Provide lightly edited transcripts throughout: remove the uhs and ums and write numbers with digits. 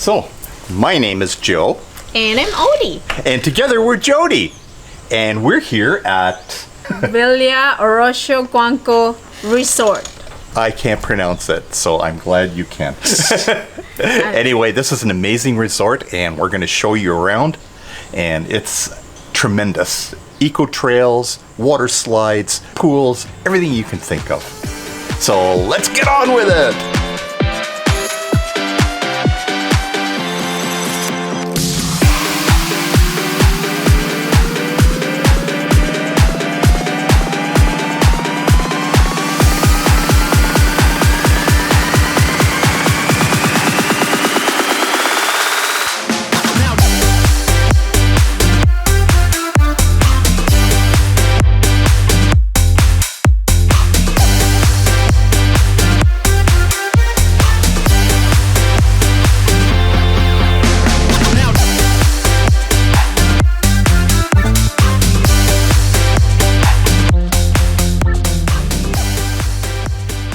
So, my name is Joe. And I'm Odie. And together we're Jody. And we're here at Villa Oroceo Guanco Resort. I can't pronounce it, so I'm glad you can. Anyway, this is an amazing resort, and we're going to show you around. And it's tremendous. Eco trails, water slides, pools, everything you can think of. So let's get on with it.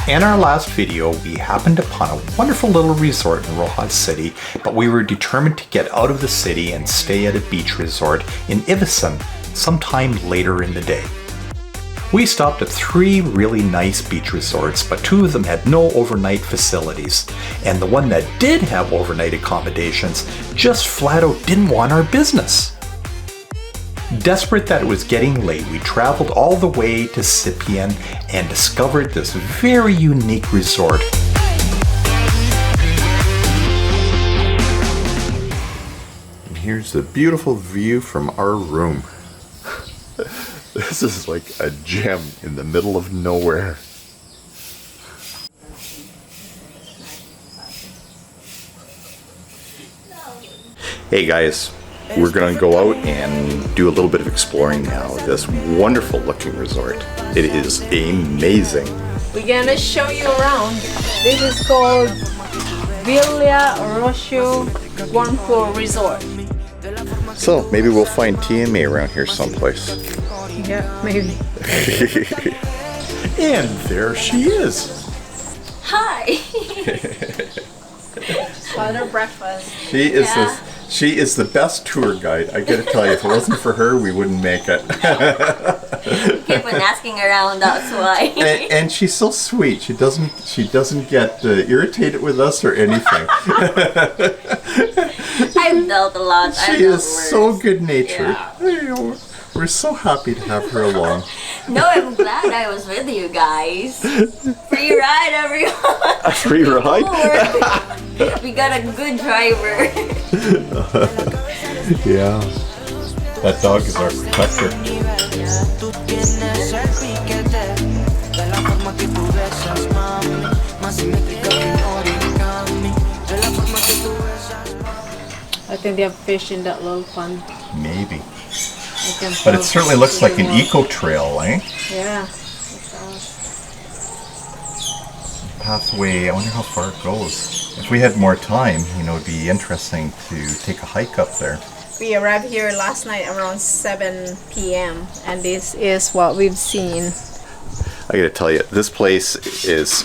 In our last video, we happened upon a wonderful little resort in Rojas City, but we were determined to get out of the city and stay at a beach resort in Ivisan sometime later in the day. We stopped at 3 really nice beach resorts, but 2 of them had no overnight facilities, and the one that did have overnight accommodations just flat out didn't want our business. Desperate that it was getting late, we traveled all the way to Zhiyun and discovered this very unique resort. And here's the beautiful view from our room. This is like a gem in the middle of nowhere. Hey guys. We're going to go out and do a little bit of exploring now. This wonderful looking resort. It is amazing. We're gonna show you around. This is called Villa Oroceo Guanco Resort. So maybe we'll find TMA around here someplace. Yeah, maybe. And there she is. Hi. Butter breakfast. She is the best tour guide. I gotta tell you, if it wasn't for her, we wouldn't make it. Keep on asking around, that's why. And she's so sweet. She doesn't get irritated with us or anything. I've dealt a lot. She is so good-natured. Yeah. We're so happy to have her along. No, I'm glad I was with you guys. Free ride, everyone. A free ride? We got a good driver. Yeah. That dog is our protector. I think they have fish in that little pond. Maybe. But it certainly looks like an eco trail, eh? Yeah. Pathway, I wonder how far it goes. If we had more time, it'd be interesting to take a hike up there. We arrived here last night around 7 p.m. and this is what we've seen. I gotta tell you, this place is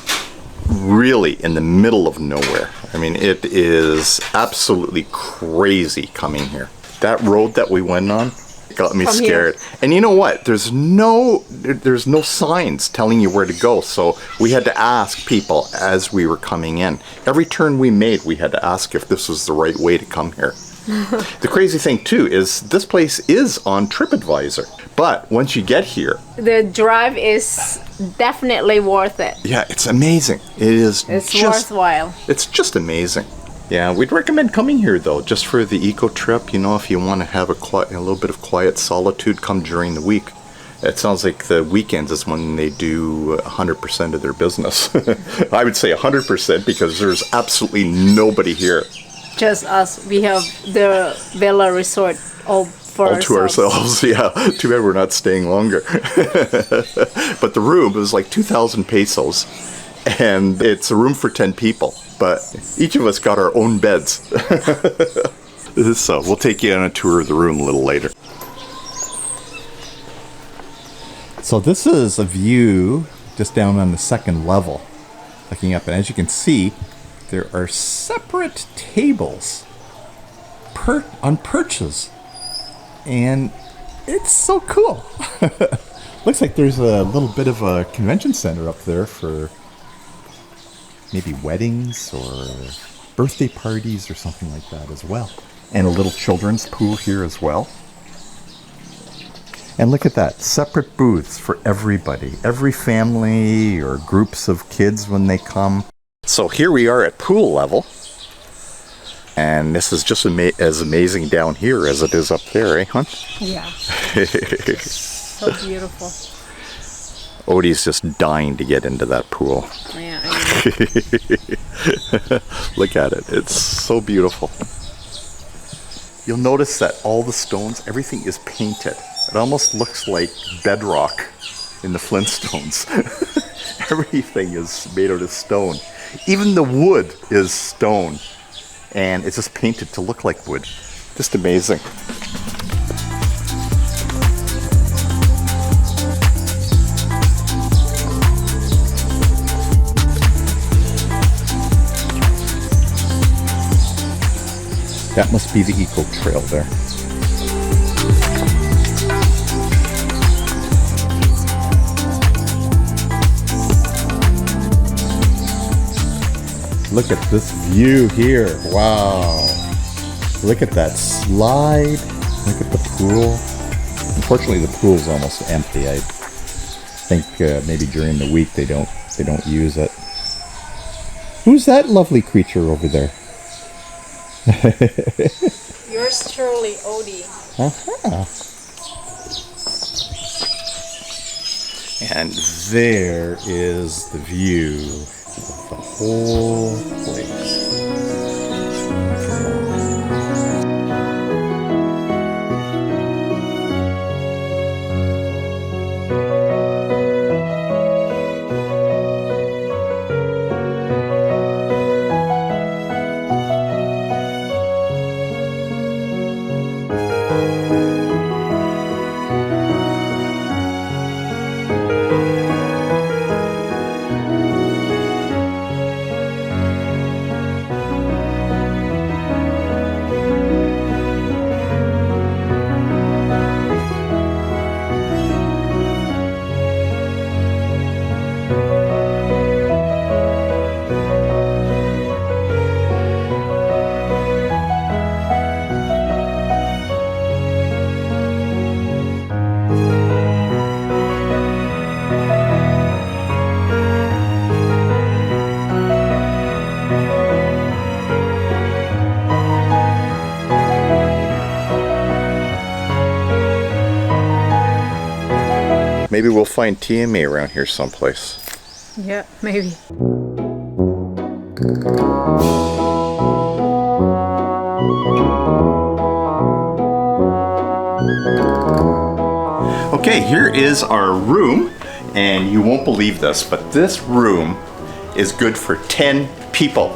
really in the middle of nowhere. I mean, it is absolutely crazy coming here. That road that we went on got me scared. And you know what? There's no signs telling you where to go. So we had to ask people as we were coming in. Every turn we made, we had to ask if this was the right way to come here. The crazy thing too is this place is on TripAdvisor. But once you get here, the drive is definitely worth it. Yeah, it's amazing. It's just worthwhile. It's just amazing. Yeah, we'd recommend coming here though, just for the eco trip. If you want to have a little bit of quiet solitude, come during the week. It sounds like the weekends is when they do 100% of their business. I would say 100% because there's absolutely nobody here. Just us. We have the Villa Resort all to ourselves. Yeah, too bad we're not staying longer. But the room was like 2,000 pesos, and it's a room for 10 people. But each of us got our own beds. So we'll take you on a tour of the room a little later. So this is a view just down on the second level, looking up, and as you can see, there are separate tables on perches. And it's so cool. Looks like there's a little bit of a convention center up there for maybe weddings or birthday parties or something like that as well. And a little children's pool here as well. And look at that, separate booths for everybody, every family or groups of kids when they come. So here we are at pool level. And this is just as amazing down here as it is up there, eh, hon? Yeah. So beautiful. Odie's just dying to get into that pool. Yeah. Look at it. It's so beautiful. You'll notice that all the stones, everything is painted. It almost looks like bedrock in the Flintstones. Everything is made out of stone. Even the wood is stone. And it's just painted to look like wood. Just amazing. That must be the eco trail there. Look at this view here. Wow. Look at that slide. Look at the pool. Unfortunately, the pool's almost empty. I think maybe during the week they don't use it. Who's that lovely creature over there? Yours truly, Odie. Uh-huh. And there is the view of the whole place. Maybe we'll find TMA around here someplace. Yeah, maybe. Okay, here is our room, and you won't believe this, but this room is good for 10 people.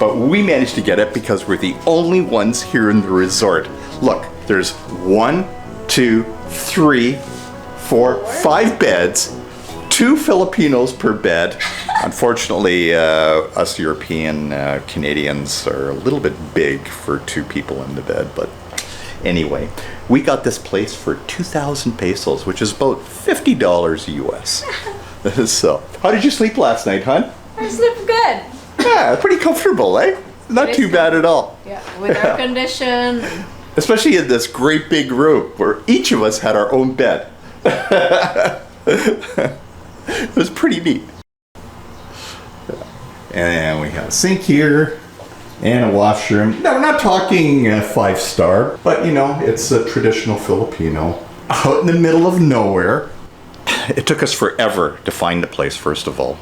But we managed to get it because we're the only ones here in the resort. Look, there's 1, 2, 3, 4, 5 beds, 2 Filipinos per bed. Unfortunately, us European Canadians are a little bit big for 2 people in the bed, but anyway, we got this place for 2,000 pesos, which is about $50 US. So, how did you sleep last night, hon? I slept good. Yeah, pretty comfortable, eh? Not too bad at all. Yeah, with air condition. Especially in this great big room where each of us had our own bed. It was pretty neat. And we have a sink here and a washroom. Now, we're not talking 5-star, but you know, it's a traditional Filipino out in the middle of nowhere. It took us forever to find the place, first of all.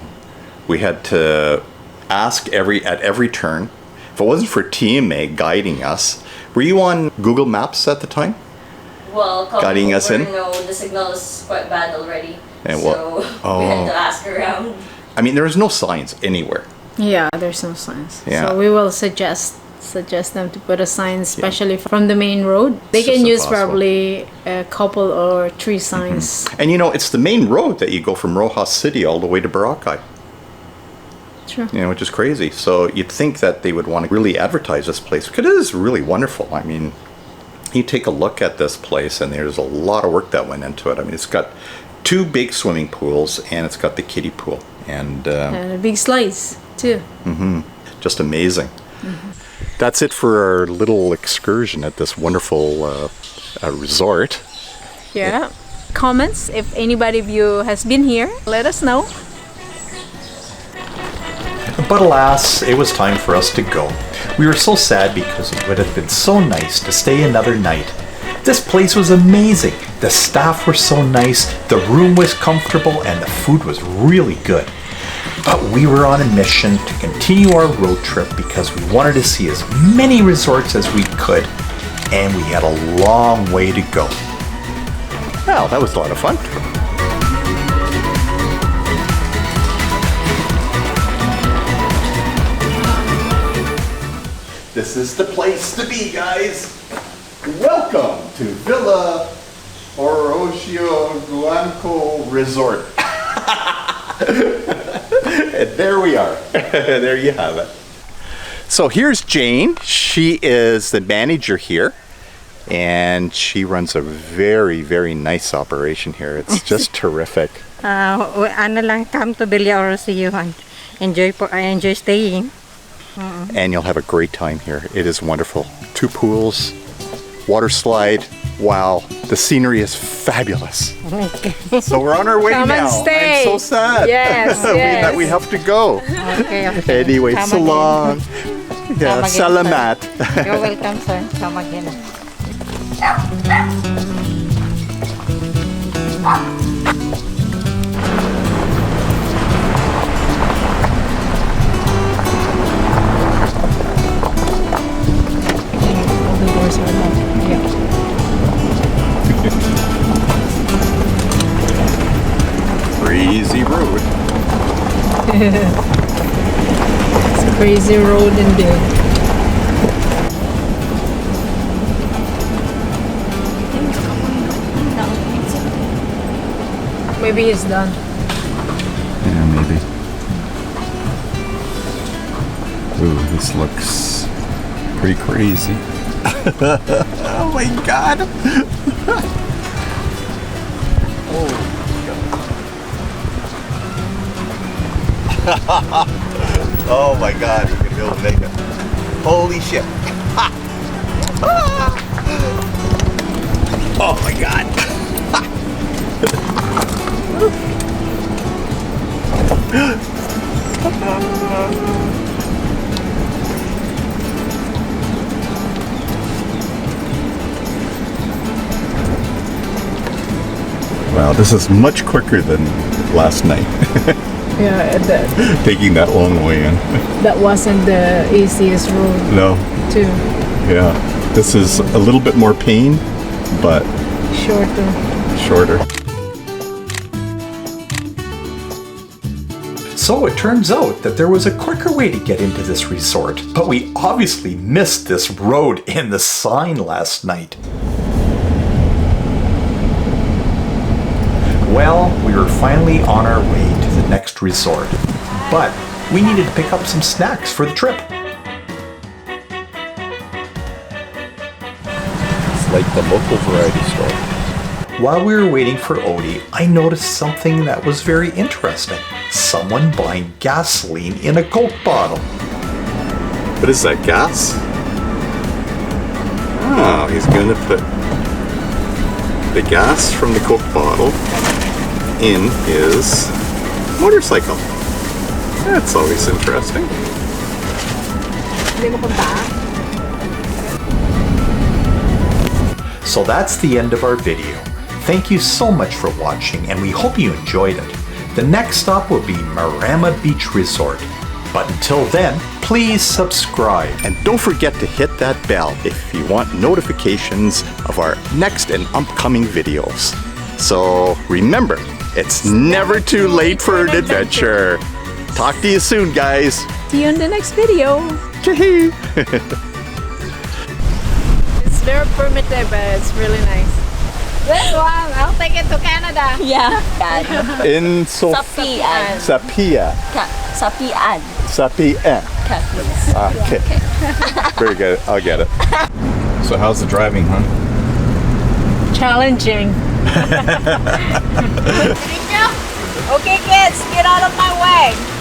We had to ask at every turn. If it wasn't for TMA guiding us, were you on Google Maps at the time? Well, guiding us in? No, the signal is quite bad already. And so we had to ask around. I mean, there was no signs anywhere. Yeah, there's no signs. Yeah. So we will suggest them to put a sign, especially from the main road. They can use probably a couple or 3 signs. And you know, it's the main road that you go from Rojas City all the way to Boracay. True. You know, which is crazy. So you'd think that they would want to really advertise this place because it is really wonderful. I mean, you take a look at this place and there's a lot of work that went into it. I mean, it's got 2 big swimming pools and it's got the kiddie pool and a big slice too. Just amazing. That's it for our little excursion at this wonderful resort. Yeah. Comments if anybody of you has been here, let us know. But alas, it was time for us to go. We were so sad because it would have been so nice to stay another night. This place was amazing. The staff were so nice, the room was comfortable, and the food was really good. But we were on a mission to continue our road trip because we wanted to see as many resorts as we could, and we had a long way to go. Well, that was a lot of fun. This is the place to be, guys. Welcome to Villa Oroceo Guanco Resort. And there we are. There you have it. So here's Jane. She is the manager here. And she runs a very, very nice operation here. It's just terrific. Ano lang, come to Villa Oroceo and enjoy staying. And you'll have a great time here. It is wonderful. 2 pools, water slide. Wow, the scenery is fabulous. So we're on our way Come now. and stay. I'm so sad. Yes, yes. we have to go. Okay. Anyway, Come so long. Yeah, Come again, salamat. You're welcome, sir. Come again. All the doors are locked. Yeah. Crazy road. It's a crazy road indeed. Maybe it's done. Yeah, maybe. Ooh, this looks pretty crazy. Oh my god! Oh my god, you're gonna be able to make it. Holy shit. Oh my god. Wow, this is much quicker than last night. Yeah, Taking that long way in. that wasn't the easiest road No, too. yeah. This is a little bit more pain, but Shorter. So it turns out that there was a quicker way to get into this resort, but we obviously missed this road in the sign last night. Well, we were finally on our way to the next resort, but we needed to pick up some snacks for the trip. It's like the local variety store. While we were waiting for Odie, I noticed something that was very interesting. Someone buying gasoline in a Coke bottle. What is that, gas? Oh, he's going to put the gas from the Coke bottle in his motorcycle. That's always interesting. So that's the end of our video. Thank you so much for watching, and we hope you enjoyed it. The next stop will be Marama Beach Resort. But until then, please subscribe. And don't forget to hit that bell if you want notifications of our next and upcoming videos. So remember, it's never too late for an adventure. Talk to you soon, guys. See you in the next video. It's very primitive, but it's really nice. This one, I'll take it to Canada. Yeah. In Sapian. Sapia. Sapian. Sapien. Okay. Very good. I'll get it. So how's the driving, huh? Challenging. Okay, kids, get out of my way.